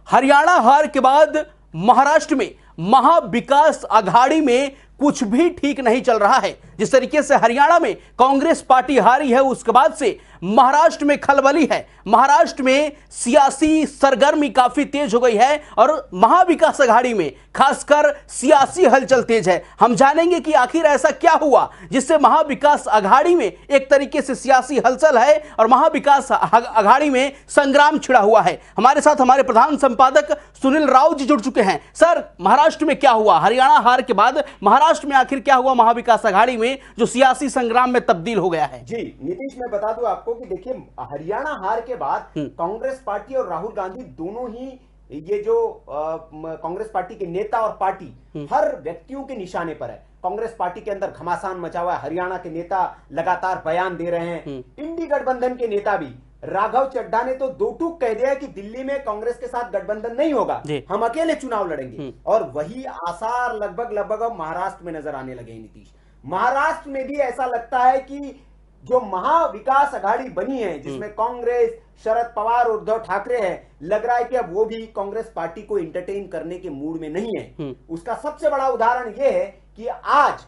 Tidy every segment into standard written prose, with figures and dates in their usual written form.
हरियाणा हार के बाद महाराष्ट्र में महाविकास आघाड़ी में कुछ भी ठीक नहीं चल रहा है। जिस तरीके से हरियाणा में कांग्रेस पार्टी हारी है, उसके बाद से महाराष्ट्र में खलबली है। महाराष्ट्र में सियासी सरगर्मी काफी तेज हो गई है और महाविकास आघाड़ी में खासकर सियासी हलचल तेज है। हम जानेंगे कि आखिर ऐसा क्या हुआ जिससे महाविकास आघाड़ी में एक तरीके से सियासी हलचल है और महाविकास आघाड़ी में संग्राम छिड़ा हुआ है। हमारे साथ हमारे प्रधान संपादक सुनील राव जी जुड़ चुके हैं। सर, महाराष्ट्र में क्या हुआ? हरियाणा हार के बाद महाराष्ट्र में आखिर क्या हुआ महाविकास आघाड़ी में जो सियासी संग्राम में तब्दील हो गया है? जी नीतीश, मैं बता दूं आपको कि देखिए, हरियाणा हार के बाद कांग्रेस पार्टी और राहुल गांधी दोनों ही ये जो कांग्रेस पार्टी के नेता और पार्टी हर व्यक्तियों के निशाने पर है। कांग्रेस पार्टी के अंदर घमासान मचा हुआ है। हरियाणा के नेता लगातार बयान दे रहे हैं। इंडी गठबंधन के नेता भी, राघव चड्ढा ने तो दो टूक कह दिया कि दिल्ली में कांग्रेस के साथ गठबंधन नहीं होगा, हम अकेले चुनाव लड़ेंगे। और वही आसार लगभग अब महाराष्ट्र में नजर आने लगे। नीतीश, महाराष्ट्र में भी ऐसा लगता है कि जो महाविकास आघाड़ी बनी है जिसमें कांग्रेस, शरद पवार और उद्धव ठाकरे हैं, लग रहा है कि अब वो भी कांग्रेस पार्टी को एंटरटेन करने के मूड में नहीं है। उसका सबसे बड़ा उदाहरण यह है कि आज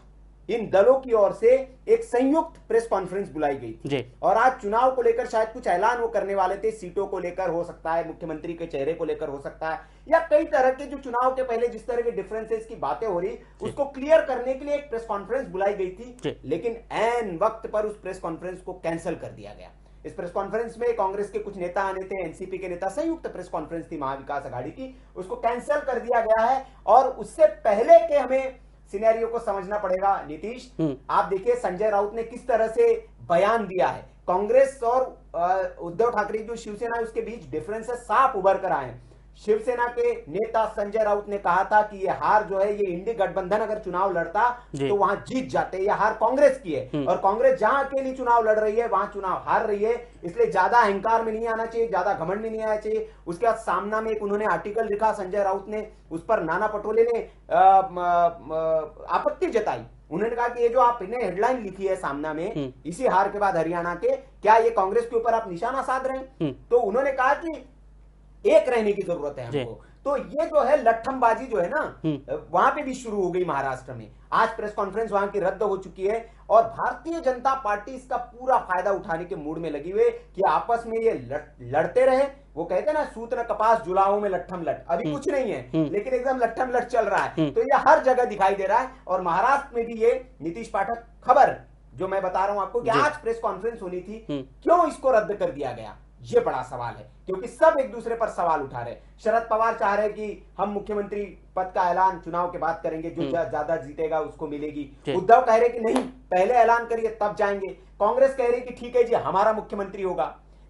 इन दलों की ओर से एक संयुक्त प्रेस कॉन्फ्रेंस बुलाई गई थी और आज चुनाव को लेकर शायद कुछ ऐलान वो करने वाले थे। सीटों को लेकर हो सकता है, मुख्यमंत्री के चेहरे को लेकर हो सकता है, या कई तरह के जो चुनाव के पहले जिस तरह के डिफरेंसेस की बातें हो रही उसको क्लियर करने के लिए एक प्रेस कॉन्फ्रेंस बुलाई गई थी। लेकिन ऐन वक्त पर उस प्रेस कॉन्फ्रेंस को कैंसिल कर दिया गया। इस प्रेस कॉन्फ्रेंस में कांग्रेस के कुछ नेता आने थे, एनसीपी के नेता, संयुक्त प्रेस कॉन्फ्रेंस थी महाविकास आघाड़ी की, उसको कैंसिल कर दिया गया है। और उससे पहले के हमें सिनेरियो को समझना पड़ेगा। नीतीश, आप देखिए संजय राउत ने किस तरह से बयान दिया है। कांग्रेस और उद्धव ठाकरे जो शिवसेना है उसके बीच डिफरेंसेस साफ उभर कर आए। शिवसेना के नेता संजय राउत ने कहा था कि ये हार जो है, ये इंडी गठबंधन अगर चुनाव लड़ता तो वहां जीत जाते। ये हार कांग्रेस की है और कांग्रेस जहां अकेली चुनाव लड़ रही है वहां चुनाव हार रही है। इसलिए ज्यादा अहंकार में नहीं आना चाहिए, ज्यादा घमंड में नहीं आना चाहिए। उसके बाद सामना में एक उन्होंने आर्टिकल लिखा संजय राउत ने, उस पर नाना पटोले ने आपत्ति जताई। उन्होंने कहा कि ये जो आपने हेडलाइन लिखी है सामना में, इसी हार के बाद हरियाणा के, क्या ये कांग्रेस के ऊपर आप निशाना साध रहे हैं? तो उन्होंने कहा कि एक रहने की जरूरत है हमको। तो ये जो है लट्ठमबाजी जो है ना, वहां पे भी शुरू हो गई महाराष्ट्र में। आज प्रेस कॉन्फ्रेंस वहां की रद्द हो चुकी है और भारतीय जनता पार्टी इसका पूरा फायदा उठाने के मूड में लगी हुई कि आपस में ये लड़ते रहे। वो कहते हैं ना, सूत न कपास जुलाहों में लट्ठम लट। अभी कुछ नहीं है लेकिन एकदम लट्ठम लट चल रहा है। तो ये हर जगह दिखाई दे रहा है। और महाराष्ट्र में भी ये नीतीश पाठक खबर जो मैं बता रहा हूं आपको कि आज प्रेस कॉन्फ्रेंस होनी थी, क्यों इसको रद्द कर दिया गया, ये बड़ा सवाल है। क्योंकि सब एक दूसरे पर सवाल उठा रहे। शरद पवार चाह रहे कि हम मुख्यमंत्री पद का ऐलान चुनाव के बाद करेंगे, जो ज्यादा जीतेगा उसको मिलेगी। उद्धव कह रहे कि नहीं, पहले ऐलान करिए तब जाएंगे। कांग्रेस कह रही कि ठीक है जी, हमारा मुख्यमंत्री होगा।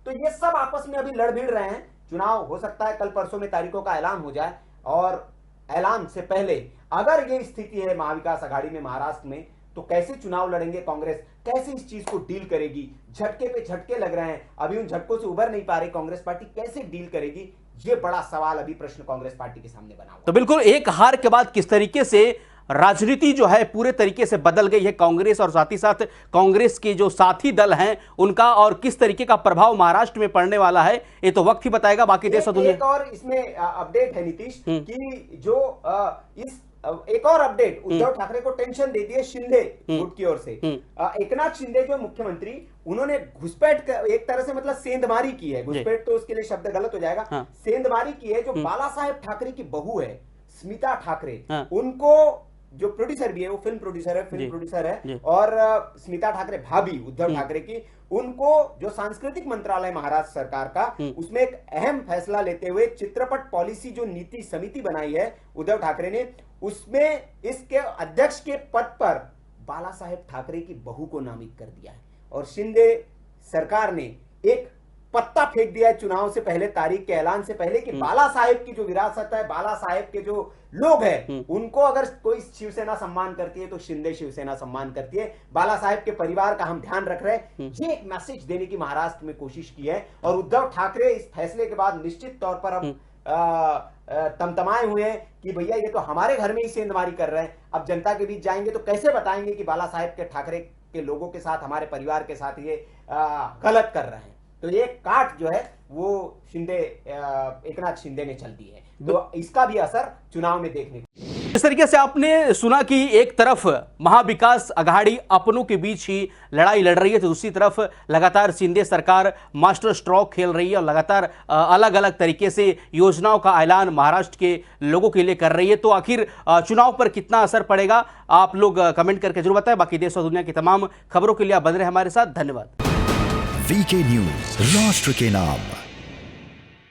तो ये सब आपस में अभी लड़ भिड़ रहे हैं। चुनाव हो सकता है कल परसों में तारीखों का ऐलान हो जाए और ऐलान से पहले अगर ये स्थिति है महाविकास आघाड़ी में महाराष्ट्र में, तो कैसे चुनाव लड़ेंगे कांग्रेस, कैसे इस चीज को डील करेगी? झटके पे झटके लग रहे हैं, अभी उन झटकों से उबर नहीं पा रही कांग्रेस पार्टी, कैसे डील करेगी? ये बड़ा सवाल अभी प्रश्न कांग्रेस पार्टी के सामने बना हुआ। तो बिल्कुल एक हार के बाद किस तरीके से राजनीति जो है पूरे तरीके से बदल गई है कांग्रेस और साथ ही साथ कांग्रेस के जो साथी दल हैं उनका, और किस तरीके का प्रभाव महाराष्ट्र में पड़ने वाला है, ये तो वक्त ही बताएगा। बाकी देश एक और इसमें अपडेट है नीतीश कि जो इस एक और अपडेट, उद्धव ठाकरे को टेंशन दे दी है शिंदे गुट की ओर से। एकनाथ शिंदे जो मुख्यमंत्री, उन्होंने घुसपैठ एक तरह से मतलब सेंधमारी की है। घुसपैठ तो उसके लिए शब्द गलत हो जाएगा। सेंधमारी की है। जो बाला साहेब ठाकरे की बहू है स्मिता ठाकरे, उनको, जो प्रोड्यूसर भी है, वो फिल्म प्रोड्यूसर है और स्मिता ठाकरे भाभी उद्धव ठाकरे की, उनको जो सांस्कृतिक मंत्रालय महाराष्ट्र सरकार का, उसमें एक अहम फैसला लेते हुए चित्रपट पॉलिसी जो नीति समिति बनाई है उद्धव ठाकरे ने, उसमें इसके अध्यक्ष के पद पर बाला साहेब ठाकरे की बहू को नामित कर दिया है। और शिंदे सरकार ने एक पत्ता फेंक दिया है चुनाव से पहले, तारीख के ऐलान से पहले, कि बाला साहेब की जो विरासत है, बाला साहेब के जो लोग हैं, उनको अगर कोई शिवसेना सम्मान करती है तो शिंदे शिवसेना सम्मान करती है। बाला साहेब के परिवार का हम ध्यान रख रहे हैं। ये एक मैसेज देने की महाराष्ट्र में कोशिश की है। और उद्धव ठाकरे इस फैसले के बाद निश्चित तौर पर अब तमतमाए हुए हैं कि भैया ये तो हमारे घर में ही सेंधमारी कर रहे हैं। अब जनता के बीच जाएंगे तो कैसे बताएंगे कि बाला साहेब के ठाकरे के लोगों के साथ, हमारे परिवार के साथ ये गलत कर रहे हैं। तो ये काट जो है वो एकनाथ शिंदे ने चल दी है, तो इसका भी असर चुनाव में देखने को। इस तरीके से आपने सुना कि एक तरफ महाविकास आघाड़ी अपनों के बीच ही लड़ाई लड़ रही है, तो दूसरी तरफ लगातार शिंदे सरकार मास्टर स्ट्रोक खेल रही है और लगातार अलग अलग तरीके से योजनाओं का ऐलान महाराष्ट्र के लोगों के लिए कर रही है। तो आखिर चुनाव पर कितना असर पड़ेगा, आप लोग कमेंट करके जरूर बताएं। बाकी देश और दुनिया की तमाम खबरों के लिए आप बने रहे हमारे साथ। धन्यवाद। वीके न्यूज, राष्ट्र के नाम।